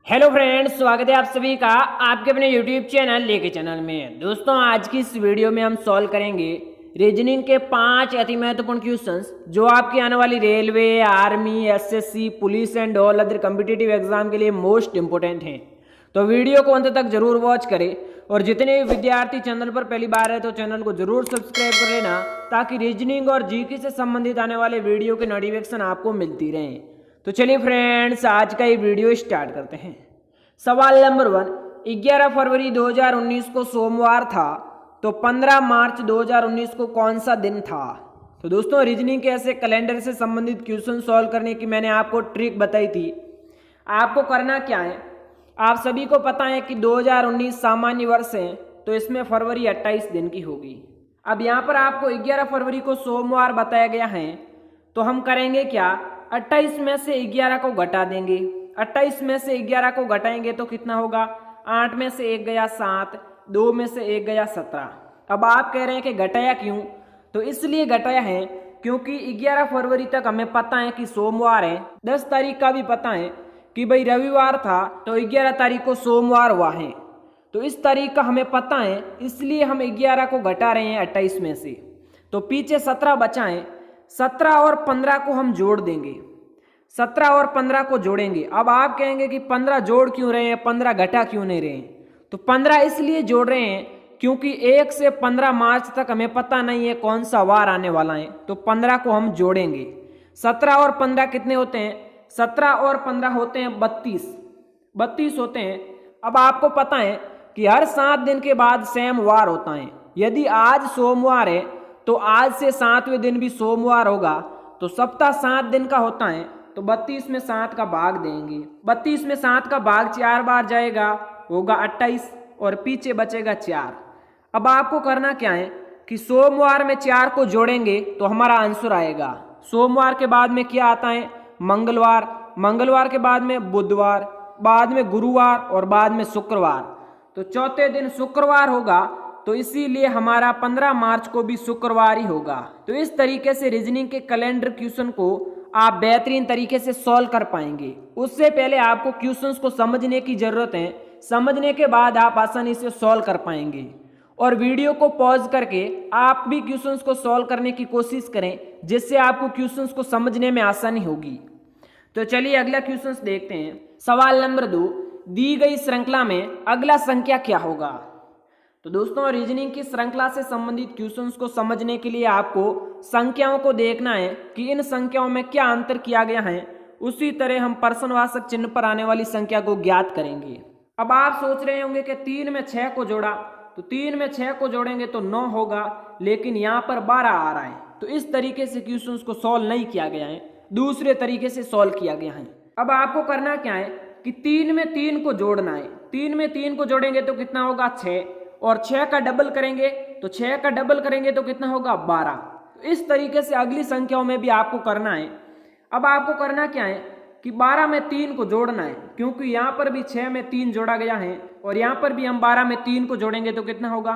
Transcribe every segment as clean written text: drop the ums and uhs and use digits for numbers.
Hello friends, स्वागत है आप सभी का आपके अपने यूट्यूब चैनल लेके चैनल में। दोस्तों, आज की इस वीडियो में हम सॉल्व करेंगे रीजनिंग के 5 अति महत्वपूर्ण क्वेश्चंस जो आपकी आने वाली railway, army, SSC, police and all other competitive exam के लिए मोस्ट इंपोर्टेंट हैं। तो वीडियो को अंत तक जरूर वॉच करें और जितने भी विद्यार्थी चैनल पर पहली बार है तो चैनल को जरूर सब्सक्राइब कर लेना ताकि रीजनिंग और जीके से संबंधित आने वाले वीडियो के नोटिफिकेशन आपको मिलती रहे। तो चलिए फ्रेंड्स, आज का ये वीडियो स्टार्ट करते हैं। सवाल नंबर 1, 11 फरवरी 2019 को सोमवार था, तो 15 मार्च 2019 को कौन सा दिन था? तो दोस्तों, रीजनिंग के ऐसे कैलेंडर से संबंधित क्वेश्चन सॉल्व करने की मैंने आपको ट्रिक बताई थी। आपको करना क्या है, आप सभी को पता है कि 2019 सामान्य वर्ष है, तो इसमें फरवरी 28 दिन की होगी। अब यहाँ पर आपको 11 फरवरी को सोमवार बताया गया है, तो हम करेंगे क्या, 28 में से 11 को घटा देंगे। 28 में से 11 को घटाएंगे तो कितना होगा, 8 में से 1 गया 7, 2 में से 1 गया 17। अब आप कह रहे हैं कि घटाया क्यों, तो इसलिए घटाया है क्योंकि 11 फरवरी तक हमें पता है कि सोमवार है। 10 तारीख का भी पता है कि भाई रविवार था, तो 11 तारीख को सोमवार हुआ है, तो इस तारीख का हमें पता है, इसलिए हम 11 को घटा रहे हैं 28 में से। तो पीछे 17 बचा है, 17 और 15 को हम जोड़ देंगे। 17 और 15 को जोड़ेंगे। अब आप कहेंगे कि 15 जोड़ क्यों रहे हैं, 15 घटा क्यों नहीं रहे हैं? तो 15 इसलिए जोड़ रहे हैं क्योंकि 1 से 15 मार्च तक हमें पता नहीं है कौन सा वार आने वाला है, तो 15 को हम जोड़ेंगे। 17 और 15 कितने होते हैं, 17 और 15 होते हैं 32 होते हैं। अब आपको पता है कि हर 7 दिन के बाद सेम वार होता है। यदि आज सोमवार है तो आज से 7वें दिन भी सोमवार होगा, तो सप्ताह 7 दिन का होता है, तो 32 में 7 का भाग देंगे। 32 में 7 का भाग 4 बार जाएगा, होगा 28, और पीछे बचेगा 4। अब आपको करना क्या है कि सोमवार में 4 को जोड़ेंगे तो हमारा आंसर आएगा। सोमवार के बाद में क्या आता है, मंगलवार, मंगलवार के बाद में बुधवार, बाद में गुरुवार और बाद में शुक्रवार, तो चौथे दिन शुक्रवार होगा, तो इसीलिए हमारा 15 मार्च को भी शुक्रवार ही होगा। तो इस तरीके से रीजनिंग के कैलेंडर क्वेश्चन को आप बेहतरीन तरीके से सॉल्व कर पाएंगे। उससे पहले आपको क्वेश्चंस को समझने की जरूरत है, समझने के बाद आप आसानी से सॉल्व कर पाएंगे। और वीडियो को पॉज करके आप भी क्वेश्चंस को सॉल्व करने की कोशिश करें, जिससे आपको क्वेश्चंस को समझने में आसानी होगी। तो चलिए अगला क्वेश्चंस देखते हैं। सवाल नंबर 2, दी गई श्रृंखला में अगला संख्या क्या होगा? तो दोस्तों, रीजनिंग की श्रृंखला से संबंधित क्वेश्चंस को समझने के लिए आपको संख्याओं को देखना है कि इन संख्याओं में क्या अंतर किया गया है। उसी तरह हम प्रश्नवाचक चिन्ह पर आने वाली संख्या को ज्ञात करेंगे। अब आप सोच रहे होंगे कि 3 में 6 को जोड़ा, तो 3 में 6 को जोड़ेंगे तो 9 होगा, लेकिन यहाँ पर 12 आ रहा है। तो इस तरीके से क्वेश्चंस को सॉल्व नहीं किया गया है, दूसरे तरीके से सॉल्व किया गया है। अब आपको करना क्या है कि 3 में 3 को जोड़ना है। 3 में 3 को जोड़ेंगे तो कितना होगा, 6, और 6 का डबल करेंगे तो 6 का डबल करेंगे तो कितना होगा, 12। तो इस तरीके से अगली संख्याओं में भी आपको करना है। अब आपको करना क्या है कि 12 में 3 को जोड़ना है, क्योंकि यहाँ पर भी 6 में 3 जोड़ा गया है, और यहाँ पर भी हम 12 में 3 को जोड़ेंगे तो कितना होगा,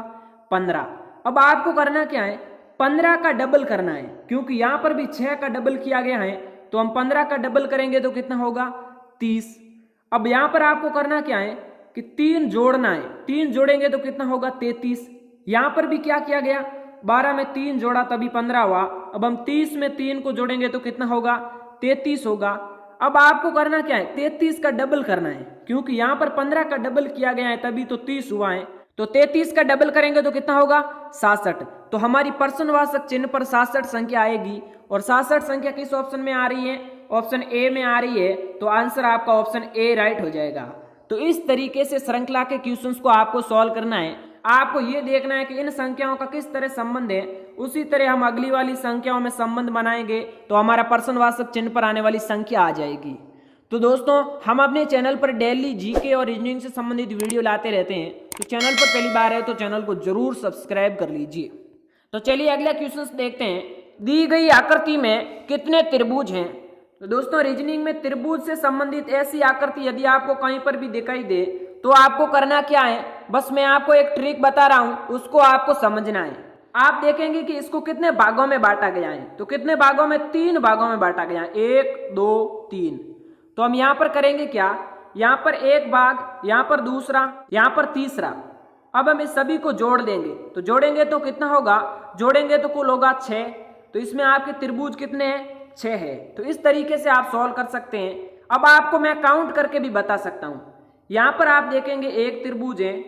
15। अब आपको करना क्या है, 15 का डबल करना है, क्योंकि यहाँ पर भी 6 का डबल किया गया है, तो हम 15 का डबल करेंगे तो कितना होगा, 30। अब यहाँ पर आपको करना क्या है कि 3 जोड़ना है। 3 जोड़ेंगे तो कितना होगा, 33। यहाँ पर भी क्या किया गया, 12 में 3 जोड़ा तभी 15 हुआ। अब हम 30 में 3 को जोड़ेंगे तो कितना होगा, 33 होगा। अब आपको करना क्या है, 33 का डबल करना है, क्योंकि यहाँ पर 15 का डबल किया गया है तभी तो 30 हुआ है। तो 33 का डबल करेंगे तो कितना होगा, 67। तो हमारी प्रश्नवाचक चिन्ह पर 67 संख्या आएगी, और 67 संख्या किस ऑप्शन में आ रही है, ऑप्शन ए में आ रही है, तो आंसर आपका ऑप्शन ए राइट हो जाएगा। तो इस तरीके से श्रृंखला के क्वेश्चंस को आपको सॉल्व करना है। आपको ये देखना है कि इन संख्याओं का किस तरह संबंध है, उसी तरह हम अगली वाली संख्याओं में संबंध बनाएंगे, तो हमारा प्रश्नवाचक चिन्ह पर आने वाली संख्या आ जाएगी। तो दोस्तों, हम अपने चैनल पर डेली जीके और रीजनिंग से संबंधित वीडियो लाते रहते हैं, तो चैनल पर पहली बार है तो चैनल को जरूर सब्सक्राइब कर लीजिए। तो चलिए अगला क्वेश्चन देखते हैं। दी गई आकृति में कितने त्रिभुज हैं? तो दोस्तों, रीजनिंग में त्रिभुज से संबंधित ऐसी आकृति यदि आपको कहीं पर भी दिखाई दे तो आपको करना क्या है, बस मैं आपको एक ट्रिक बता रहा हूं, उसको आपको समझना है। आप देखेंगे कि इसको कितने भागों में बांटा गया है, तो कितने भागों में, 3 भागों में बांटा गया है, 1 2 3। तो हम यहां पर करेंगे क्या यहाँ पर एक भाग, यहाँ पर दूसरा, यहाँ पर तीसरा। अब हम इस सभी को जोड़ देंगे, तो जोड़ेंगे तो कितना होगा, जोड़ेंगे तो कुल होगा 6। तो इसमें आपके त्रिभुज कितने हैं, 6 है। तो इस तरीके से आप सॉल्व कर सकते हैं। अब आपको मैं काउंट करके भी बता सकता हूं। यहाँ पर आप देखेंगे एक त्रिभुज है,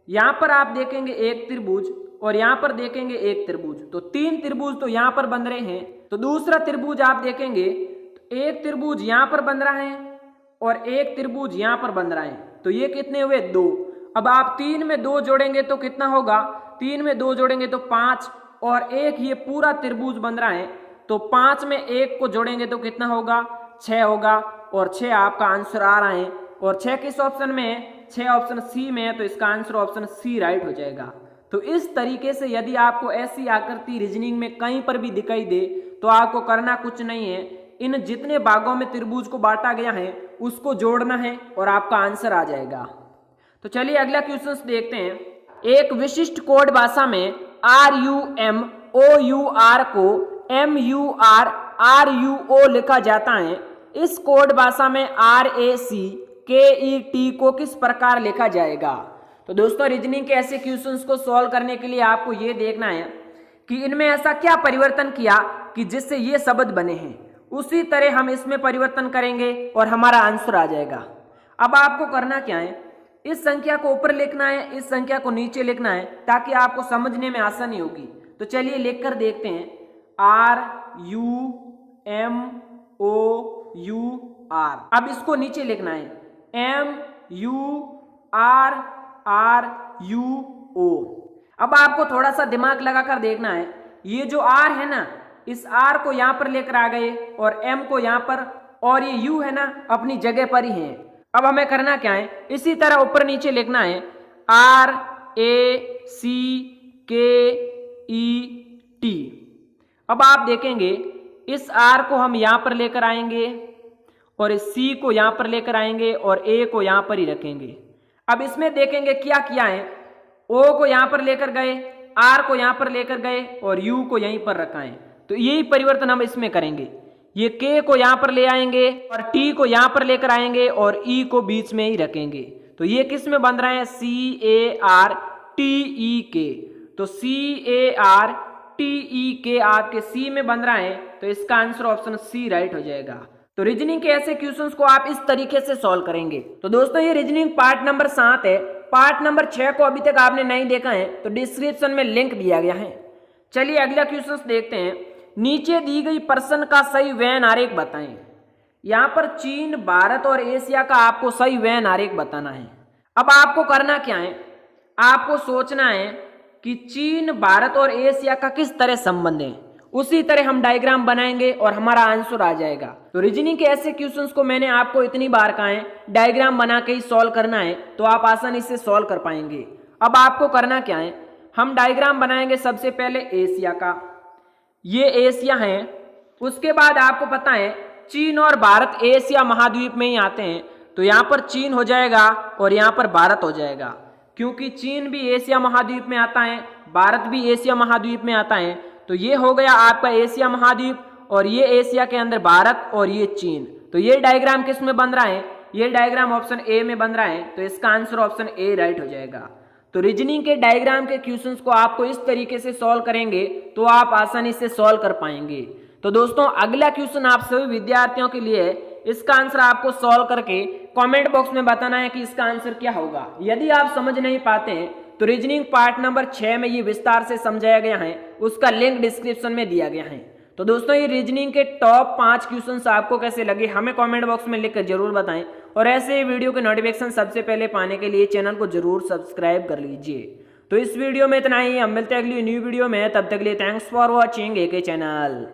यहाँ पर आप देखेंगे एक त्रिभुज, और यहाँ पर देखेंगे एक त्रिभुज। तो 3 त्रिभुज तो यहाँ पर बन रहे हैं। तो दूसरा त्रिभुज आप देखेंगे तो एक त्रिभुज यहाँ पर बन रहा है और एक त्रिभुज यहाँ पर बन रहा है। तो ये कितने हुए, 2। अब आप 3 में 2 जोड़ेंगे तो कितना होगा, 3 में 2 जोड़ेंगे तो 5, और एक ये पूरा त्रिभुज बन रहा है। तो 5 में 1 को जोड़ेंगे तो कितना होगा, 6 होगा, और 6 आपका आंसर आ रहा है। और 6 किस ऑप्शन में है, 6 ऑप्शन सी में है। तो इसका आंसर ऑप्शन सी राइट हो जाएगा। तो इस तरीके से यदि आपको ऐसी आकृति रीजनिंग में कहीं पर भी दिखाई दे तो आपको करना कुछ नहीं है, इन जितने भागों में त्रिभुज को बांटा गया है उसको जोड़ना है और आपका आंसर आ जाएगा। तो चलिए अगला क्वेश्चन देखते हैं। एक विशिष्ट कोड भाषा में RUMOUR को MURRUO लिखा जाता है। इस कोड भाषा में RACKET को किस प्रकार लिखा जाएगा। तो दोस्तों रीजनिंग के ऐसे क्वेश्चंस को सॉल्व करने के लिए आपको ये देखना है कि इनमें ऐसा क्या परिवर्तन किया कि जिससे ये शब्द बने हैं, उसी तरह हम इसमें परिवर्तन करेंगे और हमारा आंसर आ जाएगा। अब आपको करना क्या है, इस संख्या को ऊपर लिखना है, इस संख्या को नीचे लिखना है, ताकि आपको समझने में आसानी होगी। तो चलिए लिखकर देखते हैं। RUMOUR। अब इसको नीचे लिखना है MURRUO। अब आपको थोड़ा सा दिमाग लगाकर देखना है, ये जो R है ना, इस R को यहां पर लेकर आ गए और M को यहां पर, और ये U है ना अपनी जगह पर ही है। अब हमें करना क्या है, इसी तरह ऊपर नीचे लिखना है RACKET। अब आप देखेंगे इस R को हम यहां पर लेकर आएंगे और इस C को यहां पर लेकर आएंगे और A को यहां पर ही रखेंगे। अब इसमें देखेंगे क्या किया है, O को यहां पर लेकर गए, R को यहां पर लेकर गए और U को यहीं पर रखा है। तो यही परिवर्तन हम इसमें करेंगे। ये K को यहां पर ले आएंगे और T को यहां पर लेकर आएंगे और E को बीच में ही रखेंगे। तो ये किस में बन रहा है, CARTEK। तो CARTEK आपके C में बन रहा है। तो इसका आंसर ऑप्शन सी राइट हो जाएगा। तो रीजनिंग के ऐसे क्वेश्चंस को आप इस तरीके से सॉल्व करेंगे। तो दोस्तों ये रीजनिंग पार्ट नंबर 7 है। पार्ट नंबर 6 को अभी तक आपने नहीं देखा है तो डिस्क्रिप्शन में लिंक दिया गया है। चलिए अगला क्वेश्चन देखते हैं। नीचे दी गई प्रश्न का सही वैन आरेख बताएं। यहाँ पर चीन, भारत और एशिया का आपको सही वैन आरेख बताना है। अब आपको करना क्या है, आपको सोचना है कि चीन, भारत और एशिया का किस तरह संबंध है, उसी तरह हम डायग्राम बनाएंगे और हमारा आंसर आ जाएगा। तो रीजनिंग के ऐसे क्वेश्चंस को मैंने आपको इतनी बार कहा है डायग्राम बना के ही सॉल्व करना है, तो आप आसानी से सॉल्व कर पाएंगे। अब आपको करना क्या है, हम डायग्राम बनाएंगे सबसे पहले एशिया का, ये एशिया है। उसके बाद आपको पता है चीन और भारत एशिया महाद्वीप में ही आते हैं, तो यहाँ पर चीन हो जाएगा और यहाँ पर भारत हो जाएगा, क्योंकि चीन भी एशिया महाद्वीप में आता है, भारत भी एशिया महाद्वीप में आता है। तो ये हो गया आपका एशिया महाद्वीप, और ये एशिया के अंदर भारत और ये चीन। तो ये डायग्राम किस में बन रहा है, ये डायग्राम ऑप्शन ए में बन रहा है। तो इसका आंसर ऑप्शन ए राइट हो जाएगा। तो रीजनिंग के डायग्राम के क्वेश्चंस को आपको इस तरीके से सॉल्व करेंगे तो आप आसानी से सॉल्व कर पाएंगे। तो दोस्तों अगला क्वेश्चन आप सभी विद्यार्थियों के लिए है, इसका आंसर आपको सॉल्व करके कमेंट बॉक्स में बताना है कि इसका आंसर क्या होगा। यदि आप समझ नहीं पाते हैं तो रीजनिंग पार्ट नंबर 6 में ये विस्तार से समझाया गया है, उसका लिंक डिस्क्रिप्शन में दिया गया है। तो दोस्तों ये रीजनिंग के टॉप 5 क्वेश्चंस आपको कैसे लगे हमें कमेंट बॉक्स में लिखकर जरूर बताएं, और ऐसे वीडियो के नोटिफिकेशन सबसे पहले पाने के लिए चैनल को जरूर सब्सक्राइब कर लीजिए। तो इस वीडियो में इतना ही, हम मिलते हैं अगली न्यू वीडियो में, तब तक के लिए thanks for watching AK channel.